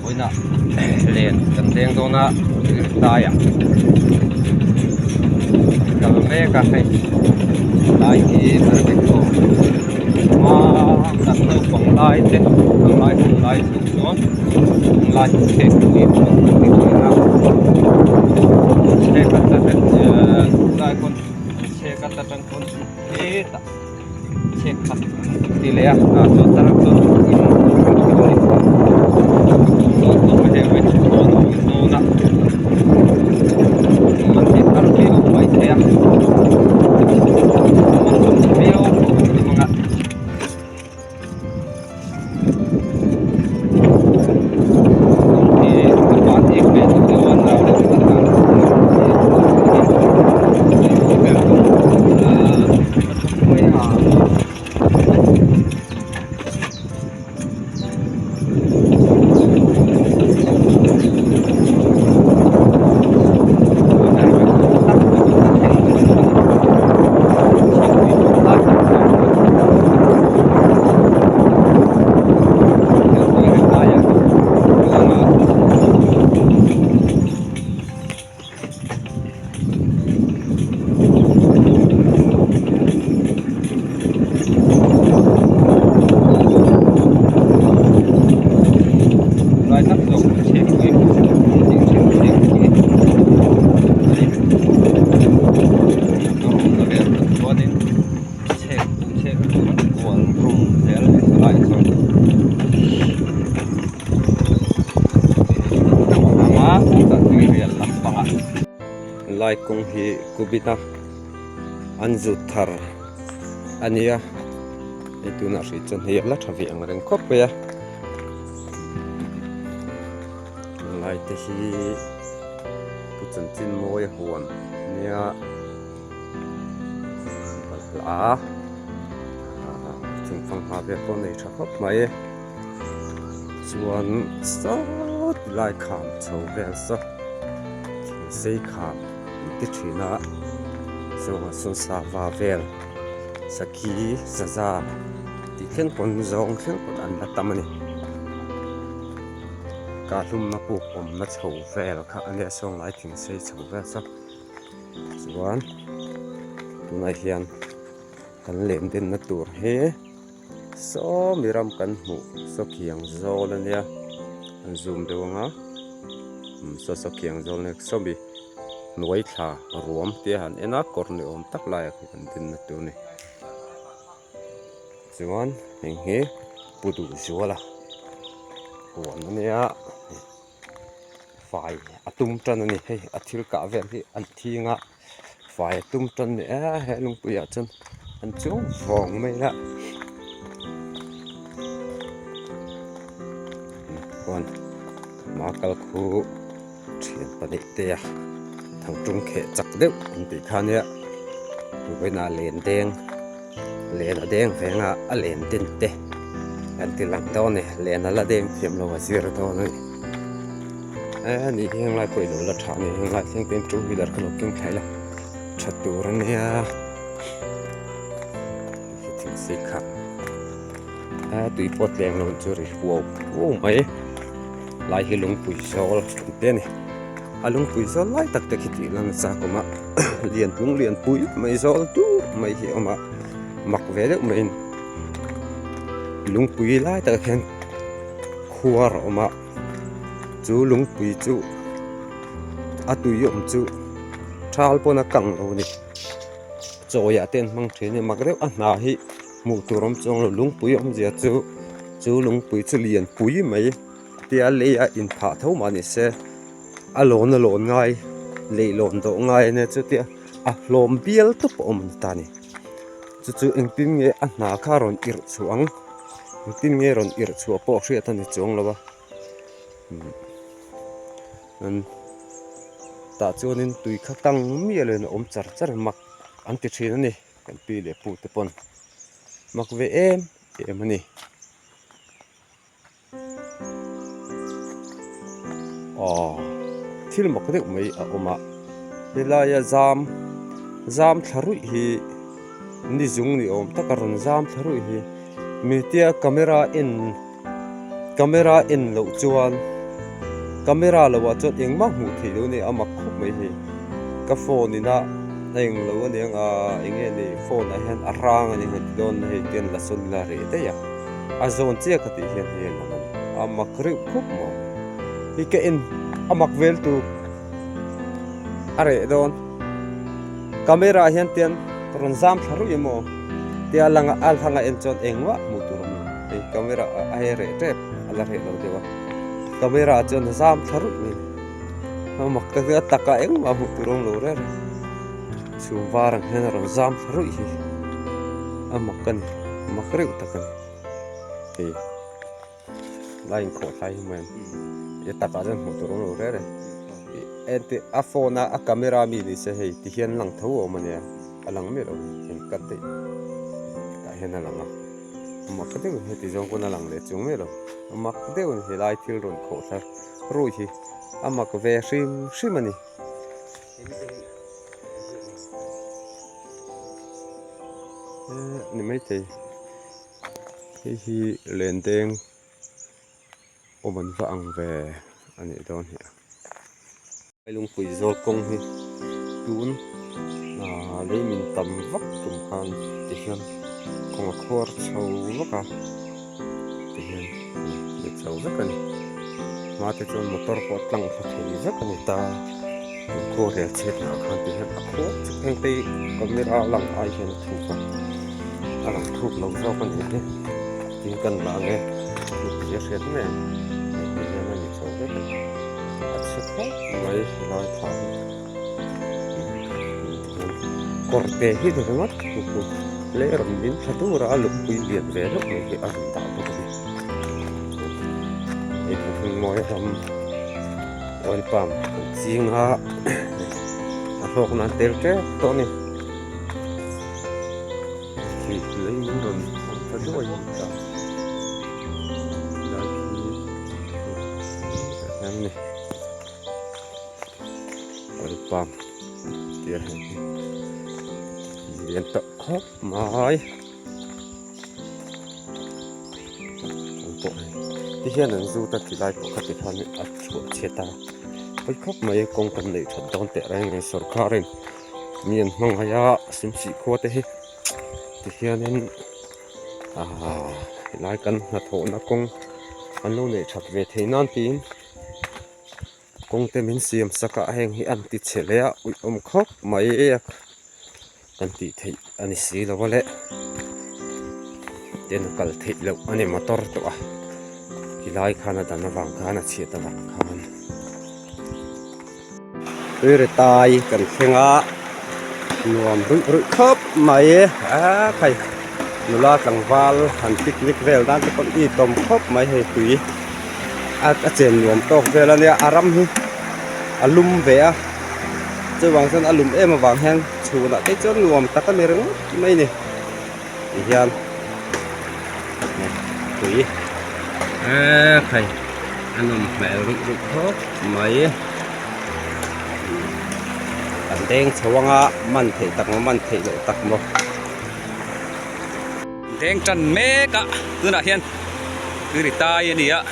bối nè liền cần tiếng tôi nè tai à cần mẹ cả hay tai thì phải biết thôi mà cần nó còn lai thế còn lai xuống nó lai thế thì nào xe cắt ta lai con xe cắt ta con thế ta xe cắt thì lẽ cho ta con lai kung hi kubita anzu thar ania ituna ri chon hi la thavi ang reng khop ya lai te hi puchan chin moi huan nia la thing phang ha ve ko nei tha khop mai chuan sot lai kham chho vel sa sei kham ti thina zonga sun sa va vel saki saza ti khen pon zong khen pon an la tamani ka lum na pu pom na chho vel kha ania song lai thing sei chho vel sa chuan tunai hian kan lem din na tur he so miram kan mu so kiang zol ania an zoom dewanga so kiang zol nek so bi nuai tha ruam te han ena korni om tak lai kan din na tu ni chuan heng he pudu zuala huan ania fai atum tan ani hei athil ka vel hi an thinga fai atum tan ni a he lungpuya chan an chung vong mai la huan makal khu thian pani te a thằng trung khe chak deuh an ti khania ruina len deng len a deng venga a len tin te an ti lang daw ne len ala deng thiam lo wa zir daw ni ni heng lai poi lo la tha ni heng lai theng ten two wheeler khalo king thaila thatur ania hi thing se kha tui pot leng lo chu ri wow mai lai hi lung pui sol te ni alung pui sol lai tak tak hiti lang sa koma lian pui mai sol tu mai hi oma mak ve de mai lung pui lai tak hen khuar oma chu lung pui chu atu yom chu thal pona kang lo ni choya ten mang theni mak de a na hi mu turom chong lo lung pui om zia chu lung pui chu lian pui mai tia le a in pha tho ma ni se alon ngai le lon do ngai ne chu tia a hlom bial tu om ta ni chu eng tin nge a na kha ron ir chuang tin nge ron ir chu po hria ta ni chong lawa an ta chuanin tui kha tang mi len om char mak an ti thin ani kan pi le pu te pon mak ve em ani thil mak de mai a oma helaya zam tharu hi ni zung ni om takaron zam tharu hi metia camera in lo chuan camera lo wa chot eng ma mu thei lo ni ama khup mai hi ka phone ni na eng lo ni ang enge ni phone a hen arang ani han don hei ten la sun la re te ya a zon che ka ti hian hian man ama khreu khup mo hi ka in amak vel tu are don camera hian ten ron zam tharu emo tia langa al hanga en chon engwa mu tu rom ei camera a re te ala re lo dewa camera chon zam tharu ni amak ka taka engwa mu tu rom lo re chu warang hen ron zam tharu hi amak kan makreu takan ei lain kho thai men ye taka jan mu tu rom lo re ente a phone a camera mi ni se hei ti hian lang tho o mania alang me lo hen kat te ta hian alanga mak te he ti jong kun alang le chung me lo mak te un he lai thil ron kho thar roi hi amak ve shim ani ni mai te hi lendeng o man va ang ve ani don hi lung pui zol kong hi tun lấy mình tầm vóc tụm khan thì hiền còn khô sầu vóc thì hiền được sầu rất cần mà thì cho motor có tăng phát thì rất cần ta khô để chết nào khan thì hiền khô anh tây còn biết lòng ai hiền thuộc vào lòng thuộc lâu sau con gì thì cần là nghe thuộc dễ chết này thì hiền là được sầu rất cần sẽ khác với nói thoại corte hi de mat ku le ram bin thatura lu pui lian ve lo hi a ram ta bo ni e ku thung moi ram oil pam jing ha a hok na tel ke to ni ki le min ron ta do yi ta la ki ni oil pam tia hiện tượng khóc mỏi bộ này thì hiện là du ta chỉ lại có các cái thằng ở chỗ chia ta với khóc mấy công cần để thật đón tệ ra ngày sổ karin miền mong haya sim si khoa thế thì hiện nên lại cần là thổ nó công anh lâu này thật về thế nan tin công tên mình xiêm sắc cả hàng hi ăn tít chế lẽ khóc mấy anh ti thấy anh xí là vậy tên cái thấy là anh motor to à cái lái khana đã nó vàng khana chia ta vàng khan rồi tai cần khen á nuông rụi khớp mày thầy nó la càng val hành picnic về đang cái con đi tôm khớp mày hay quý trên nuông to về là nè aram hi alum về chơi vàng sơn alum em mà vàng hang chủ là cái chỗ nuông ta có mấy mấy này hiền quý thầy anh mẹ rụi khớp mày anh đen chawang á man thể lộ tắc một đen trần mê cả cứ là hiền cứ đi ta yên đi ạ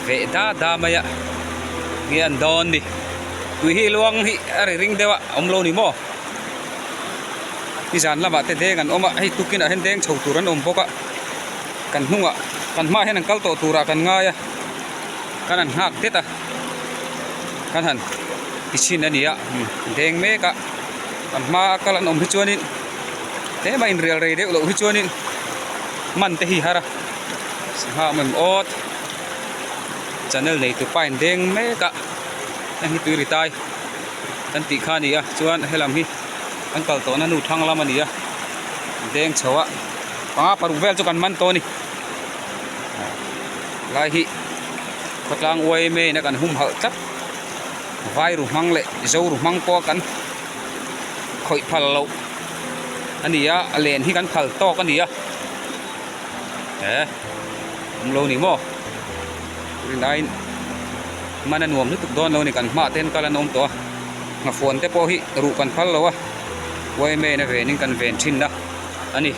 vệ ta mày ạ nghe anh đòn đi tùy hi luang hi ari ring dewa om lo ni mo isan lama te de gan oma hi tukin a hen deng chho turan om boka kan hunga kan ma hen kal to tura kan nga ya kan an hak te ta kan han isin ani ya deng me ka kan ma kal an om hi chuanin te ma in real re de lo hi chuanin man te hi hara ha mem ot channel nei tu pain deng me ka hi tu ri tai tan ti kha ni ya chuan helam hi an kal to na nu thang lam ani ya deng chawa pa paru vel chu kan man to ni lai hi khotlang oi me na kan hum hal chap vai ru mang le zo ru mang po kan khoi phal lo ani ya alen hi kan phal to kan ni ya lo ni mo ri nine mana nuam ni tuk don lo ni kan ma ten kala nom to nga phone te po hi ru kan phal lo wa wai me na ve ning kan ven thin na ani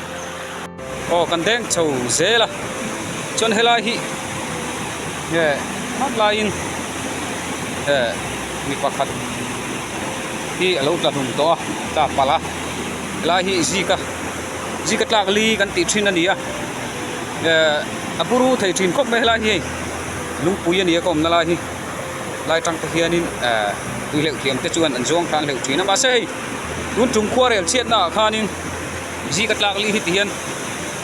o kan deng chho zela chon helai hi มัดลายอินมีประคัดที่เราจะทุ่มตัวจากปลาลายที่จีกตากลีกันติดชินนั่นนี่อปุรุไทยชินคบไม่ลายที่ลุงปุยนี่ก็มนั่นลายที่ลายจังตะเคียนินตุยเหลวเทียมจะชวนอันจงทางเหลวชินนั่นมาเซ่รุ่นจุ่มขั้วเรียลเชียดน่ะข้านินจีกตากลีที่เทียน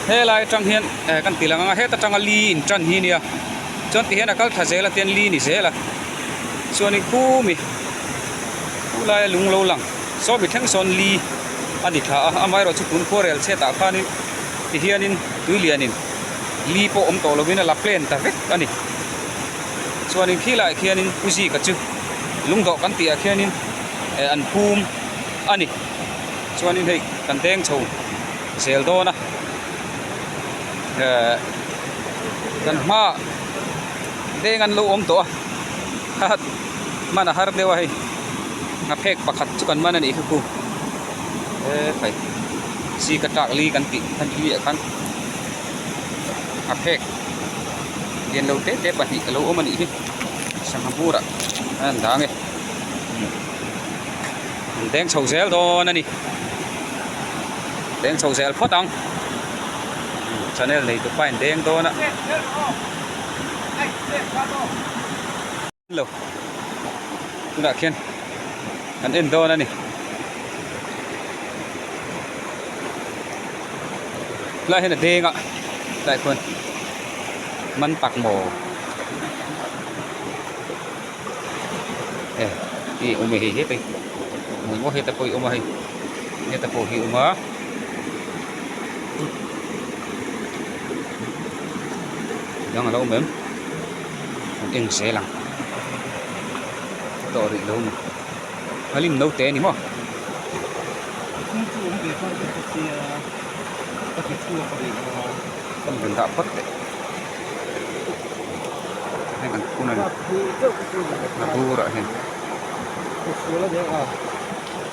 เฮลายจังเฮียนกันตีลังเฮตจังลีนจันฮีเนี่ยจนที่เห็นนักทัศน์ละเตียนลีนี่เสียละส่วนนี้คู่มีคู่ลายลุงโลหลังสอบไปทั้งส่วนลีอันนี้ถ้าอาไม่เราชุดปุ่นขั้วเรลเสียตาข้านี่ที่เฮียนินตุยเลียนินลีโปอมโตเราวินาลับเพลนแต่เวกอันนี้ส่วนนี้ขี้ลายเฮียนินกุซีกัจจุลุงดอกกันตีเฮียนินอันภูมิอันนี้ส่วนนี้ให้กันแดงโชว์เซลโดนะกันมาdengan lu to mana harap dewa hai ngapek pakat cukan mana ni ku phải si katak li kan ti kan li kan ngapek yen lo te pa hi lo o mani hi sangapura an dang e deng chou sel do na ni deng chou sel photang channel này tụi phải đen to nè lâu tụi đã khen anh in to nè nè lại là đen ạ đại quân măn tạc mồ thì ôm mày hết đi mình có hết tập coi ôm mày hết tập coi hiểu mà yang lâu mềm in sẽ lằng đồ đi lâu mà hay lim lâu té nín mà con vườn tạo phất đấy hay còn cu này là bu rồi hen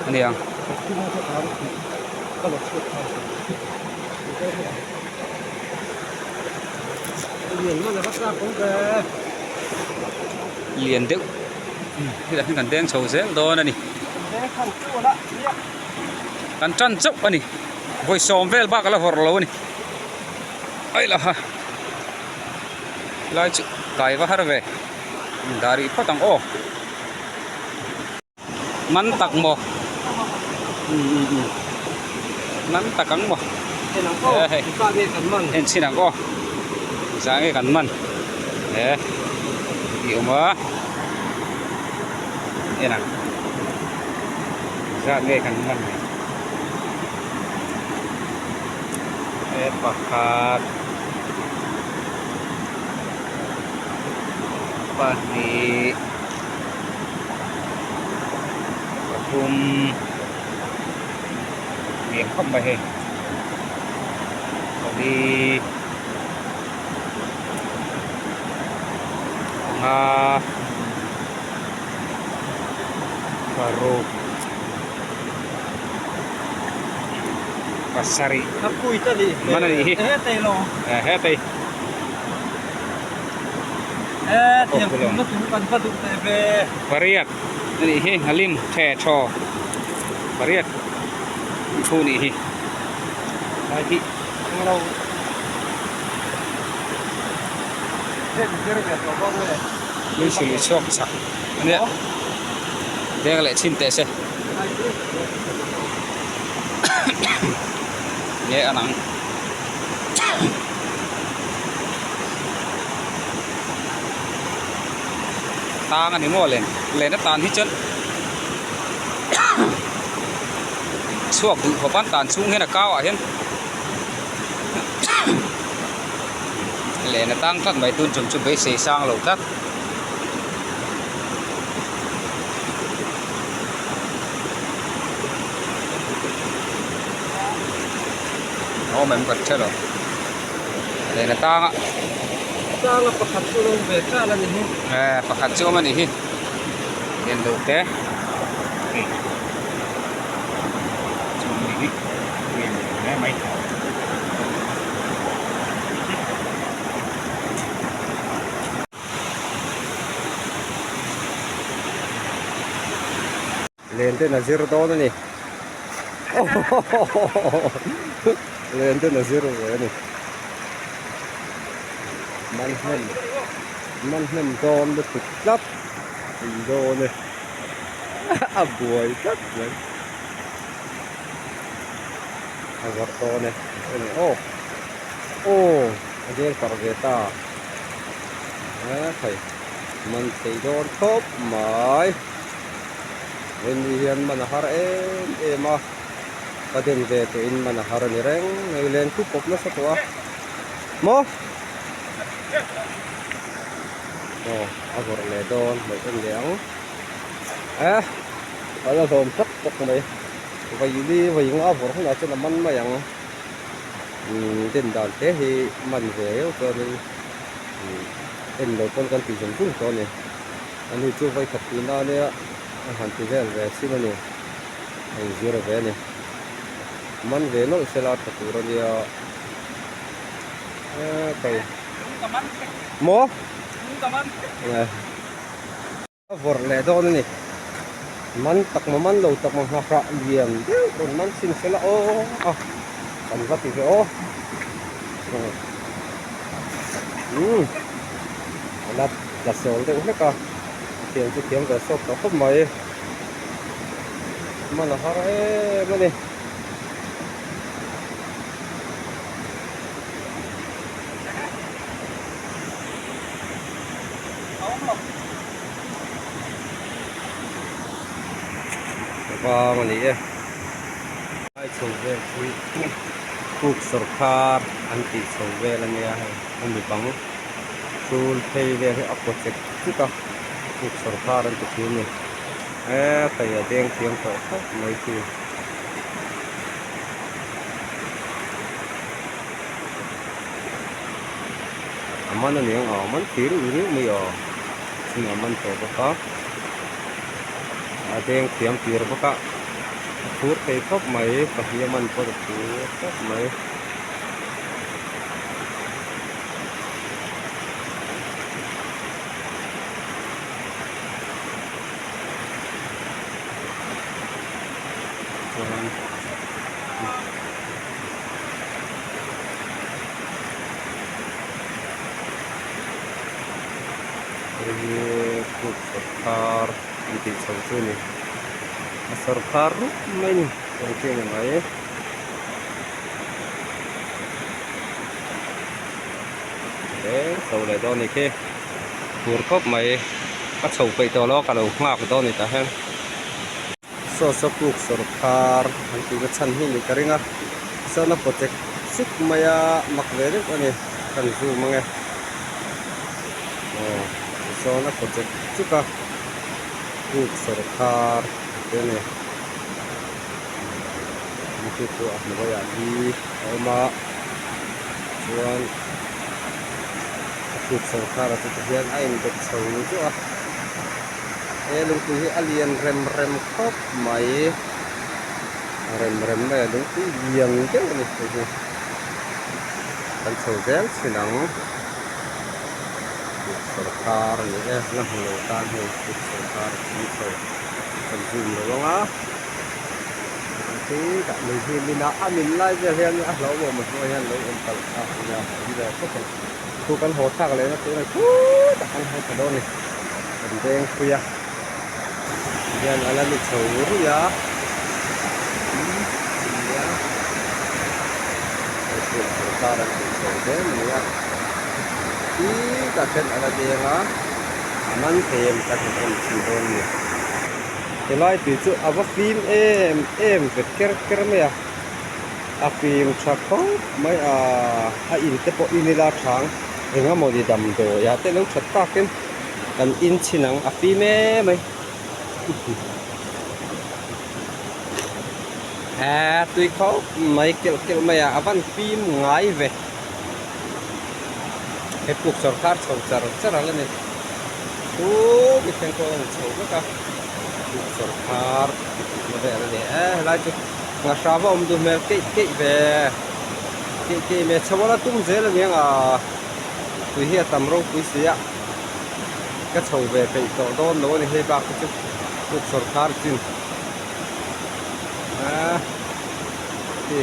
anh đi không liền được thì là cần đen sầu dễ to này cần trăn chốc này voi xòm về bác là hор lâu này ấy là ha lại cài vào hara về dari phát tăng ô mắn tặc mò mắn tặc cắn mò hen xin hàng co sáng cái cắn mặn đấy hiểu mà đây nào ra nghe cắn mặn này pakat pani miệng không bài hình đi baru pasari aku itu mana nih hete lo hete tiap itu bukan paduk tebe variat ini halim teh cho variat itu nih lagi kalau ini sih sok sak ini dia lại chim tệ xe nhẹ nặng tang anh mua lên nó tàn hết chân xuống tự có bán tàn xuống hay là cao à hen lên nó tăng thắt mấy tuần chuẩn bị xế sang lẩu thắt ô mềm quật chết rồi đây là tang ạ tang là pakat suruh beka lah ni pakat siyo man ihi yan daw te mai lên tên là zero đó này lên tên là zero rồi này man hem dom được thực chất gì đồ này à buổi chất đấy à vật to này ô ô đây targeta thầy mình thấy đón khớp mãi bên hiền mình har em mà cái đến về tụi in mình har này reng này lên cúp cúp nó sao tua mo agor le don mấy con đéo ở là dồn chất cục này vậy đi vậy cũng agor không là cho làm ăn mà yang trên đàn thế thì mình về cho nên em đầu con tí dùng cũng cho này anh đi chưa vay thật tí nào nữa hàng tí về xin này anh chưa được về này mình về nó sẽ là thật rồi đi cái mo này vợ lẽ đó này mình tắc mà mình lâu tắc mà học liền còn mình xin sẽ là ô còn vắt thì ô là số đấy hết cả tiền chỉ kiếm về số đó không mấy mà là họ ấy mà đi và mà đi ai chụp về cuộc सरकार anti chụp về là nghe không bị bắn sul thay về cái opposite chứ cả cuộc सरकार anti chụp này phải đen tiếng thở mấy khi mình là những mình tiếng nhiều mấy xin mình thở có đen tiếng tiếng có phút cây khóc mấy và khi mình có được phút khóc mấy cuộc सरकार anti chụp này सरकार mình trong chuyện này đấy sau này đó này kia buồn khóc mày bắt sầu cây to lo cả đầu ngạc đó này ta hen so cuộc सरकार anh chị cái chân hình cái ringa so nó protect sức mày mặc về đấy con này cần dù mà nghe so nó protect sức cả cuộc सरकार thế này itu aku bayar di rumah cuman aku sekarang itu kemudian air untuk selalu itu lungkuhi alien rem kop mai rem mai lungkuhi yang itu nih itu kan selalu senang सरकार ini nah melakukan सरकार itu konsul doang thì cả mình thì mình đã mình lại giờ hiện lâu rồi mà thôi hiện lâu em tập nhà bây giờ có thể thu căn hộ khác lấy nó tới này đặt ăn hai cái đôi này mình đen khuya giờ là mình sầu rồi á ta đang sầu thế này á ý cả cái là gì á mình thêm cả cái gì đôi này cái loại từ chỗ áo phim em về cái mấy phim chắc không mấy in cái bộ in là trắng thì nó màu gì đậm đồ ya tên nó chặt ta cái cần in chỉ năng phim mấy tôi có mấy cái mấy văn phim ngay về cái cuộc सरकार rất là này mình xem coi sầu cái सरकार model này lại chứ ngã sao mà ông đưa cái về cái mẹ cháu là tung dễ là miếng tùy hiện tầm rau tùy xía cái cháu về cái tổ đôn nó này hay bạc cái cuộc सरकार chứ ที่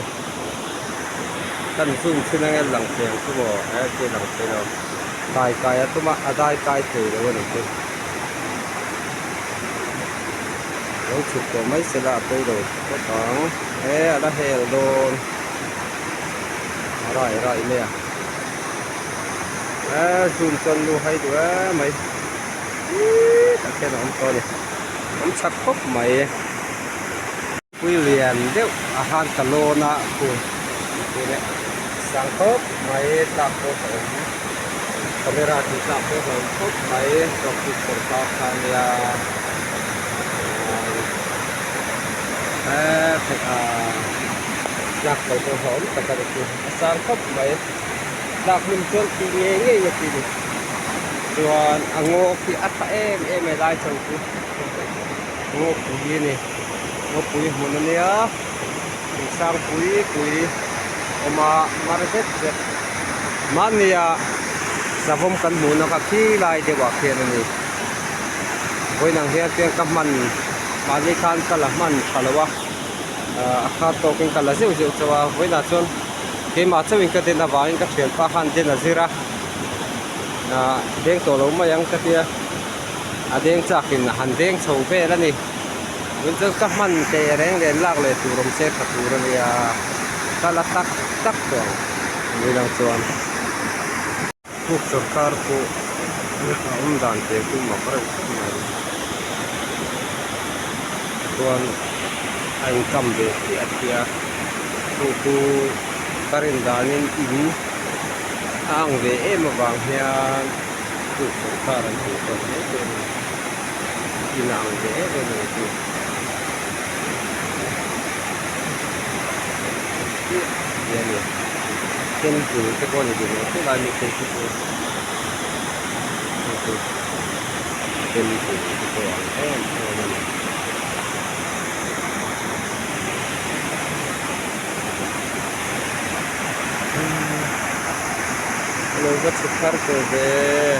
ท่านซุ่มขึ้นนั่งหลังเสียงก็บอกเจหลังเสียงเราตายกายตัวมาได้กายเถื่อนเลยหนึ่งทีเราฉุดตัวไม่เสียละตัวโดดก็ต้องอะไรเฮลโดนอะไรเนี่ยซุ่มจนดูให้ดูไหมแต่แค่น้องตัวนี้น้องชักพบไหมคุยเรียนเดี๋ยวอาหารกะโลนะคุณเนี่ยสังคบไหมจากตัวผมคาเมราที่จากตัวผมพบไหมดอกติดตัวตาคันยาจากตัวผมแต่ก็ได้คือสังคบไหมจากมุมชนที่เงี้ยอย่างที่ส่วนงอที่อัตไม่ได้จังคือโง่ปุ๋ยนี่โง่ปุ๋ยมันเนี่ยสร้างปุ๋ยออกมาเร็จมันเนี่ยสะพมกันหมุนนะครับที่ลายเดียวกับเขียนนี่ไว้นั่งเฮียเตียงกับมันนี่คันกันละมันกันละวะข้าโตกินกันละเสียวจะว่าไว้น่าชนเกมาจะวิ่งกันเดินบ่ายกันเปลี่ยนฟ้าหันเดินน่ะสิระเด้งตัวลงมายังกะเทียเด้งจากกินหันเด้งโฉบเป้แล้วนี่มันจะกับมันเตะแรงเดินลากเลยตูรมเซฟตูรเลยก็ละตักตัวมีหลังส่วนพวกสุขารผู้ด่านเตะผู้มาประชุมส่วนไอ้คำเดียที่ผู้การินดานินอินอ่างเวมาบางเฮียผู้สุขารผู้คนนี้เป็นอินอ่างเวเป็นผู้yani kendi dulu tekoni dulu itu lagi kendi dulu itu kendi dulu itu kalau kita sekarang tu deh